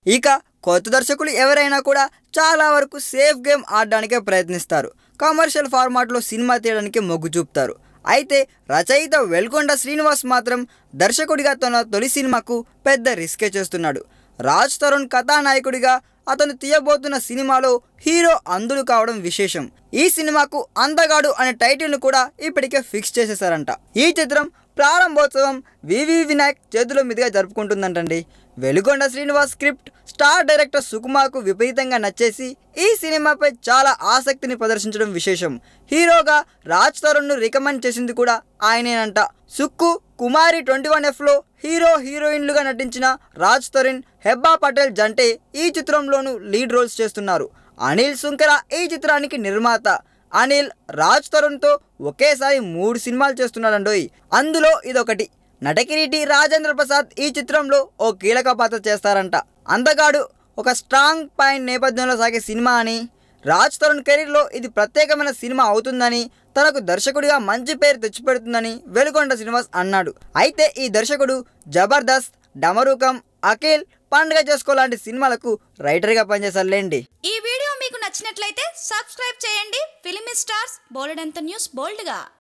ఇక కొత్త దర్శకులు ఎవరైనా కూడా చాలా వరకు సేఫ్ గేమ్ ఆడడానికే ప్రయత్నిస్తారు. కమర్షియల్ ఫార్మాట్లో సినిమా తీయడానికి మొగ్గు చూపుతారు. అయితే రచయిత వెల్గొండ శ్రీనివాస్ మాత్రం దర్శకుడిగా తన తొలి సినిమాకు పెద్ద రిస్కే చేస్తున్నాడు. రాజ్ తరుణ్ కథానాయకుడిగా అతను తీయబోతున్న సినిమాలో హీరో అంధుడు కావడం విశేషం. ఈ సినిమాకు అందగాడు అనే టైటిల్ను కూడా ఇప్పటికే ఫిక్స్ చేసేసారంట. ఈ చిత్రం ప్రారంభోత్సవం వివి వినాయక్ చేతుల మీదుగా జరుపుకుంటుందంటండి. Velugonda Srinivas script star director సుకుమార్కు విపరీతంగా నచ్చేసి ఈ సినిమాపై చాలా ఆసక్తిని ప్రదర్శించడం విశేషం. హీరోగా రాజ్ తరుణ్ను రికమెండ్ చేసింది కూడా ఆయనేనంట. సుక్కు, కుమారి 21Fలో హీరో హీరోయిన్లుగా నటించిన రాజ్ తరుణ్, హెబ్బా పటేల్ జంటే ఈ చిత్రంలోనూ లీడ్ రోల్స్ చేస్తున్నారు. అనిల్ సుంకర ఈ చిత్రానికి నిర్మాత. అనిల్ రాజ్ తరుణ్తో ఒకేసారి 3 సినిమాలు చేస్తున్నాడండోయ్. అందులో ఇదొకటి. నటకిరీటి రాజేంద్ర ప్రసాద్ ఈ చిత్రంలో ఓ కీలక పాత్ర చేస్తారంట. అందగాడు ఒక స్ట్రాంగ్ పాయింట్ నేపథ్యంలో సాగే సినిమా అని, రాజ్ తరుణ్ కెరీర్లో ఇది ప్రత్యేకమైన సినిమా అవుతుందని, తనకు దర్శకుడిగా మంచి పేరు తెచ్చిపెడుతుందని వెలుగొండ శ్రీనివాస్ అన్నాడు. అయితే ఈ దర్శకుడు జబర్దస్త్, డమరుకం, అఖిల్, పండుగ చేసుకో లాంటి సినిమాలకు రైటర్గా పనిచేశారులేండి. ఈ వీడియో మీకు నచ్చినట్లయితే సబ్స్క్రైబ్ చేయండి. ఫిలిమి స్టార్స్ బోలెడంత న్యూస్ బోల్డ్గా.